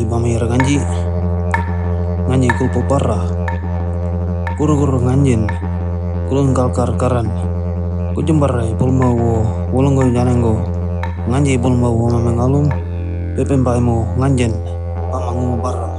bama Yirriganydji nganji kulpo parra kuru nganjin kulun kalkar karan kujumbarrai pulma wo wolongo janengo nganji pulma wo mamengalum pepembai mo nganjen bama ngumu barra.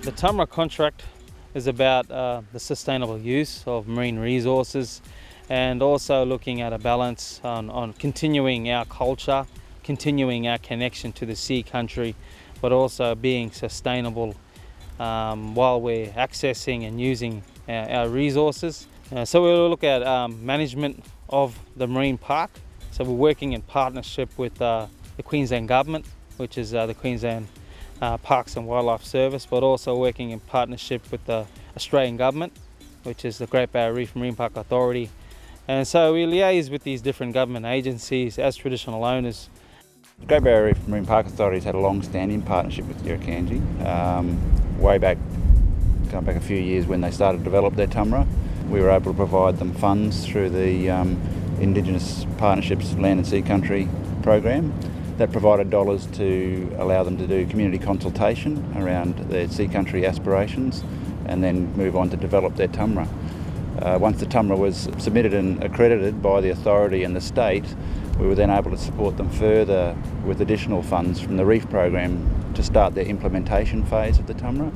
The TUMRA contract is about the sustainable use of marine resources and also looking at a balance on continuing our culture, continuing our connection to the sea country, but also being sustainable while we're accessing and using our resources. So we'll look at management of the marine park. So we're working in partnership with the Queensland government, which is the Queensland Parks and Wildlife Service, but also working in partnership with the Australian government, which is the Great Barrier Reef Marine Park Authority. And so we liaise with these different government agencies as traditional owners. The Great Barrier Reef Marine Park Authority has had a long-standing partnership with Yirrganydji. Going back a few years when they started to develop their TUMRA, we were able to provide them funds through the Indigenous Partnerships Land and Sea Country program. That provided dollars to allow them to do community consultation around their sea country aspirations and then move on to develop their TUMRA. Once the TUMRA was submitted and accredited by the authority and the state, we were then able to support them further with additional funds from the Reef program to start their implementation phase of the TUMRA.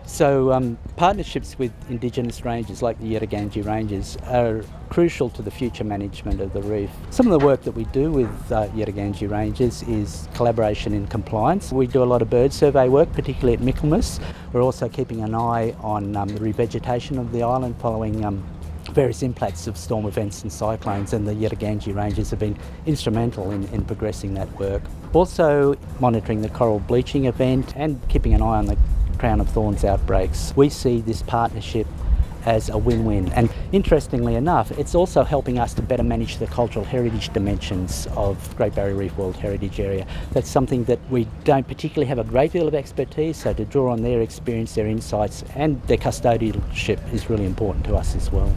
So partnerships with Indigenous ranges like the Yirriganydji ranges are crucial to the future management of the reef. Some of the work that we do with Yirriganydji ranges is collaboration in compliance. We do a lot of bird survey work, particularly at Michaelmas. We're also keeping an eye on the revegetation of the island following various impacts of storm events and cyclones, and the Yirriganydji ranges have been instrumental in progressing that work. Also monitoring the coral bleaching event and keeping an eye on the Crown of Thorns outbreaks. We see this partnership as a win-win, and interestingly enough, it's also helping us to better manage the cultural heritage dimensions of Great Barrier Reef World Heritage Area. That's something that we don't particularly have a great deal of expertise, so to draw on their experience, their insights and their custodianship is really important to us as well.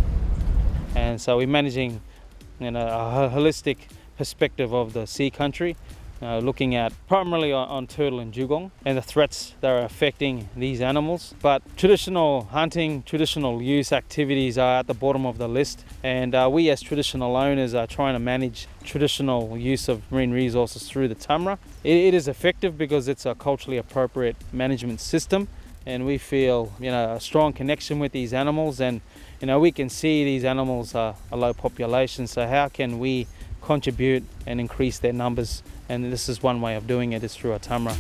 And so we're managing a holistic perspective of the sea country, looking at primarily on turtle and dugong and the threats that are affecting these animals. But traditional hunting, traditional use activities are at the bottom of the list, and we as traditional owners are trying to manage traditional use of marine resources through the TUMRA. It is effective because it's a culturally appropriate management system, and we feel a strong connection with these animals, and we can see these animals are a low population, so how can we contribute and increase their numbers? And this is one way of doing it, is through a TUMRA.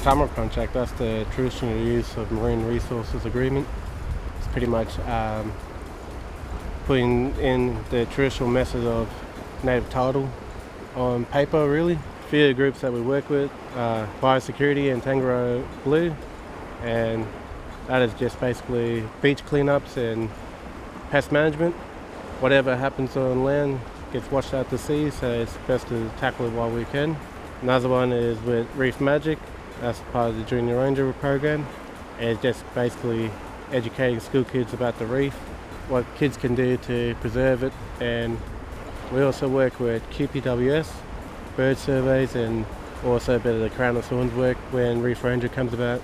TUMRA contract, that's the traditional use of marine resources agreement. It's pretty much putting in the traditional method of native title on paper, really. A few groups that we work with, Biosecurity and Tangaroa Blue, and that is just basically beach cleanups and pest management. Whatever happens on land gets washed out to sea, so it's best to tackle it while we can. Another one is with Reef Magic. That's part of the Junior Ranger program. And it's just basically educating school kids about the reef, what kids can do to preserve it. And we also work with QPWS, bird surveys, and also a bit of the Crown of Thorns work when Reef Ranger comes about.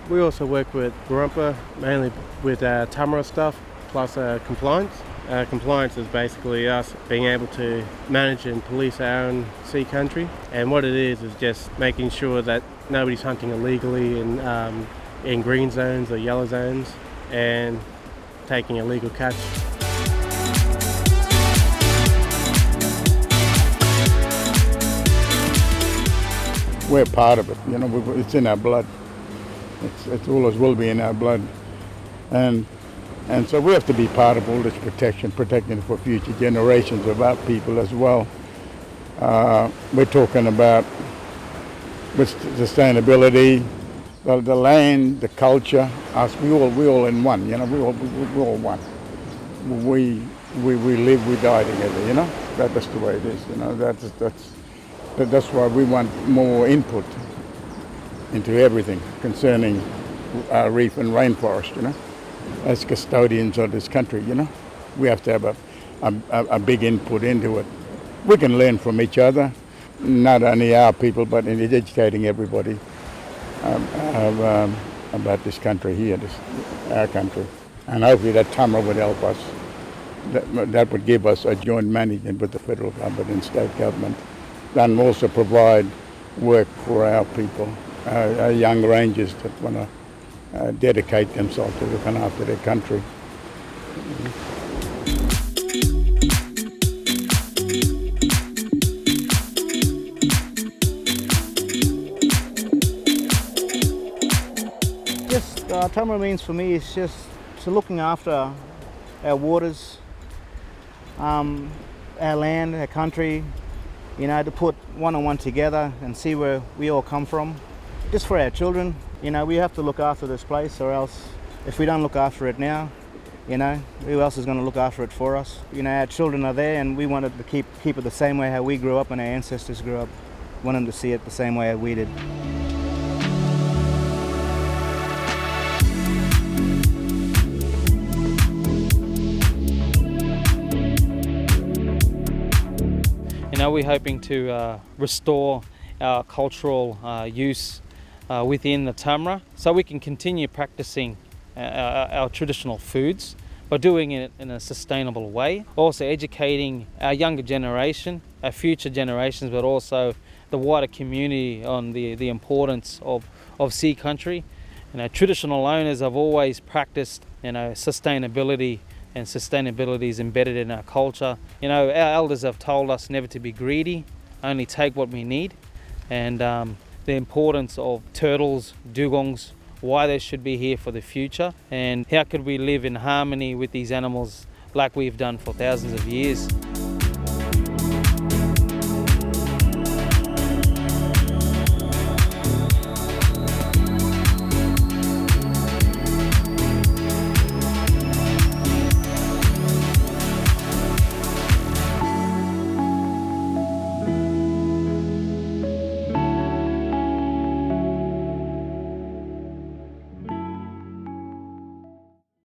We also work with Warumpa, mainly with TUMRA stuff, plus compliance. Compliance is basically us being able to manage and police our own sea country. And what it is just making sure that nobody's hunting illegally in green zones or yellow zones and taking illegal catch. we're part of it. You know, it's in our blood. It always will be in our blood, and so we have to be part of all this protecting it for future generations of our people as well. We're talking about with sustainability, the land, the culture, us. We all in one. You know, we all one. We live, we die together. You know, that's the way it is. You know, that's why we want more input into everything concerning our reef and rainforest. You know, as custodians of this country, you know, we have to have a big input into it. We can learn from each other, not only our people, but in educating everybody about this country here, our country. And hopefully that TUMRA would help us. That would give us a joint management with the federal government and state government, and also provide work for our people, our young rangers that want to dedicate themselves to looking after their country. TUMRA means for me is just looking after our waters, our land, our country, you know, to put one on one together and see where we all come from. Just for our children, you know, we have to look after this place, or else if we don't look after it now, you know, who else is going to look after it for us? You know, our children are there, and we wanted to keep it the same way how we grew up and our ancestors grew up. Want them to see it the same way we did. You know, we're hoping to restore our cultural use within the TUMRA, so we can continue practicing our traditional foods, but doing it in a sustainable way. Also educating our younger generation, our future generations, but also the wider community on the importance of sea country. You know, traditional owners have always practiced, you know, sustainability, and sustainability is embedded in our culture. You know, our elders have told us never to be greedy, only take what we need, and the importance of turtles, dugongs, why they should be here for the future, and how could we live in harmony with these animals like we've done for thousands of years.